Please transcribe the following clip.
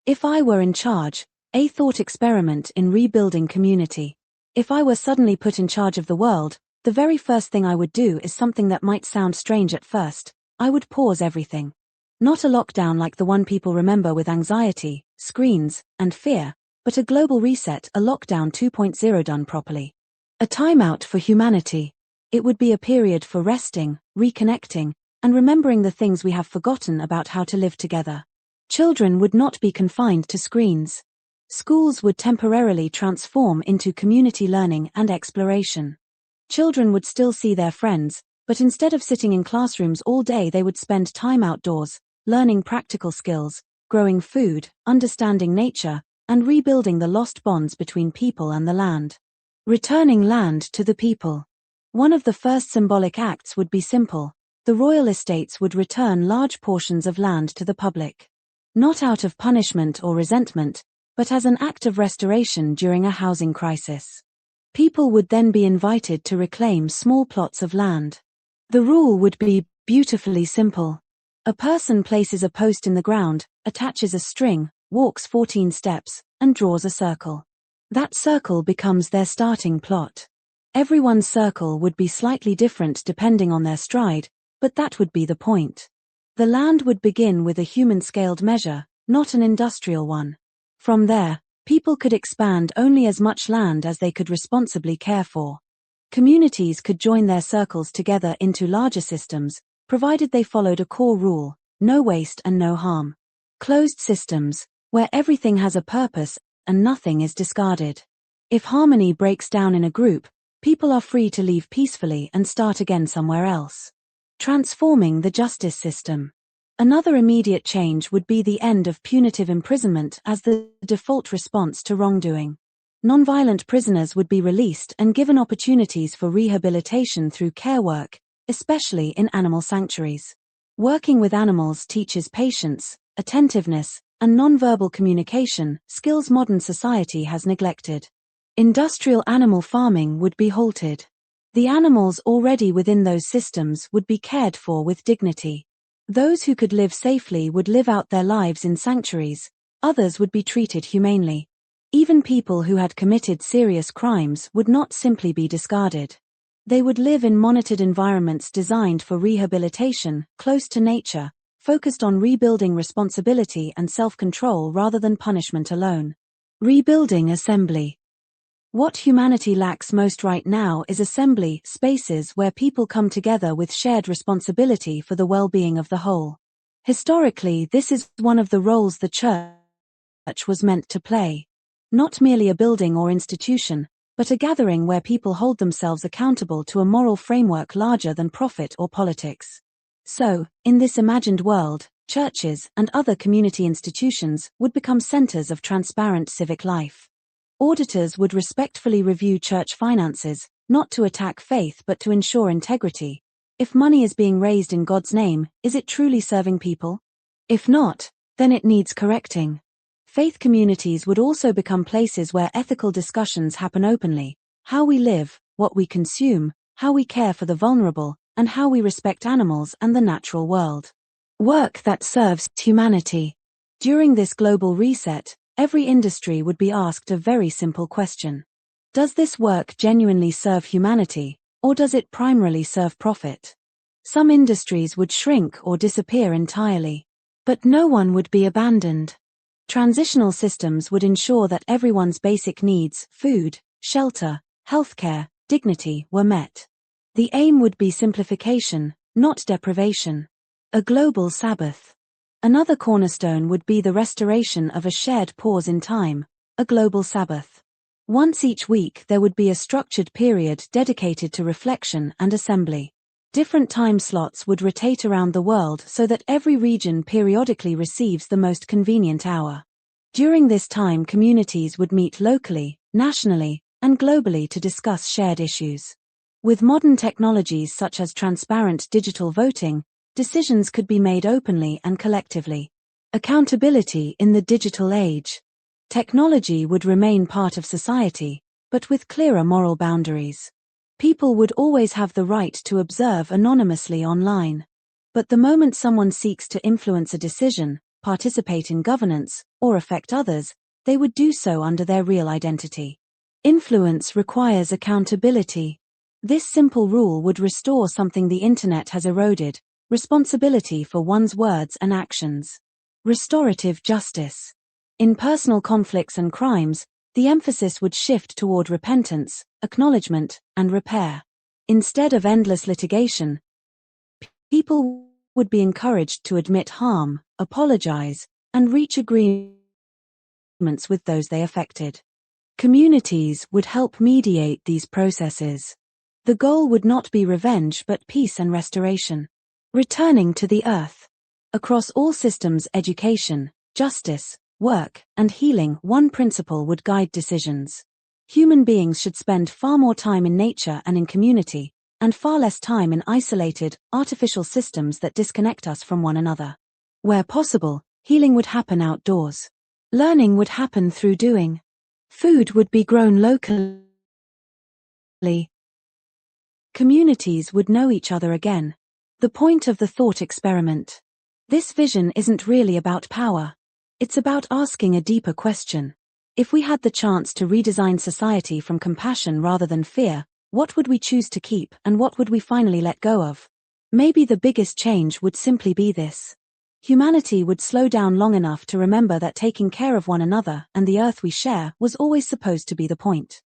If I were in charge, a thought experiment in rebuilding community. If I were suddenly put in charge of the world, the very first thing I would do is something that might sound strange at first. I would pause everything. Not a lockdown like the one people remember with anxiety, screens, and fear, but a global reset, a lockdown 2.0 done properly. A timeout for humanity. It would be a period for resting, reconnecting, and remembering the things we have forgotten about how to live together. Children would not be confined to screens. Schools would temporarily transform into community learning and exploration. Children would still see their friends, but instead of sitting in classrooms all day, they would spend time outdoors, learning practical skills, growing food, understanding nature, and rebuilding the lost bonds between people and the land. Returning land to the people. One of the first symbolic acts would be simple. The royal estates would return large portions of land to the public. Not out of punishment or resentment, but as an act of restoration during a housing crisis. People would then be invited to reclaim small plots of land. The rule would be beautifully simple. A person places a post in the ground, attaches a string, walks 14 steps, and draws a circle. That circle becomes their starting plot. Everyone's circle would be slightly different depending on their stride, but that would be the point. The land would begin with a human-scaled measure, not an industrial one. From there, people could expand only as much land as they could responsibly care for. Communities could join their circles together into larger systems, provided they followed a core rule: no waste and no harm. Closed systems, where everything has a purpose and nothing is discarded. If harmony breaks down in a group, people are free to leave peacefully and start again somewhere else. Transforming the justice system. Another immediate change would be the end of punitive imprisonment as the default response to wrongdoing. Nonviolent prisoners would be released and given opportunities for rehabilitation through care work, especially in animal sanctuaries. Working with animals teaches patience, attentiveness, and nonverbal communication, skills modern society has neglected. Industrial animal farming would be halted. The animals already within those systems would be cared for with dignity. Those who could live safely would live out their lives in sanctuaries, others would be treated humanely. Even people who had committed serious crimes would not simply be discarded. They would live in monitored environments designed for rehabilitation, close to nature, focused on rebuilding responsibility and self-control rather than punishment alone. Rebuilding assembly. What humanity lacks most right now is assembly, spaces where people come together with shared responsibility for the well-being of the whole. Historically, this is one of the roles the church was meant to play. Not merely a building or institution, but a gathering where people hold themselves accountable to a moral framework larger than profit or politics. So, in this imagined world, churches and other community institutions would become centers of transparent civic life. Auditors would respectfully review church finances, not to attack faith but to ensure integrity. If money is being raised in God's name, is it truly serving people? If not, then it needs correcting. Faith communities would also become places where ethical discussions happen openly: how we live, what we consume, how we care for the vulnerable, and how we respect animals and the natural world. Work that serves humanity. During this global reset, every industry would be asked a very simple question. Does this work genuinely serve humanity, or does it primarily serve profit? Some industries would shrink or disappear entirely. But no one would be abandoned. Transitional systems would ensure that everyone's basic needs, food, shelter, healthcare, dignity, were met. The aim would be simplification, not deprivation. A global Sabbath. Another cornerstone would be the restoration of a shared pause in time, a global Sabbath. Once each week there would be a structured period dedicated to reflection and assembly. Different time slots would rotate around the world so that every region periodically receives the most convenient hour. During this time, communities would meet locally, nationally, and globally to discuss shared issues. With modern technologies such as transparent digital voting, decisions could be made openly and collectively. Accountability in the digital age. Technology would remain part of society, but with clearer moral boundaries. People would always have the right to observe anonymously online. But the moment someone seeks to influence a decision, participate in governance, or affect others, they would do so under their real identity. Influence requires accountability. This simple rule would restore something the internet has eroded: responsibility for one's words and actions. Restorative justice. In personal conflicts and crimes, the emphasis would shift toward repentance, acknowledgement, and repair. Instead of endless litigation, people would be encouraged to admit harm, apologize, and reach agreements with those they affected. Communities would help mediate these processes. The goal would not be revenge but peace and restoration. Returning to the earth. Across all systems: education, justice, work, and healing, one principle would guide decisions. Human beings should spend far more time in nature and in community, and far less time in isolated, artificial systems that disconnect us from one another. Where possible, healing would happen outdoors. Learning would happen through doing. Food would be grown locally. Communities would know each other again. The point of the thought experiment. This vision isn't really about power. It's about asking a deeper question. If we had the chance to redesign society from compassion rather than fear, what would we choose to keep and what would we finally let go of? Maybe the biggest change would simply be this. Humanity would slow down long enough to remember that taking care of one another and the earth we share was always supposed to be the point.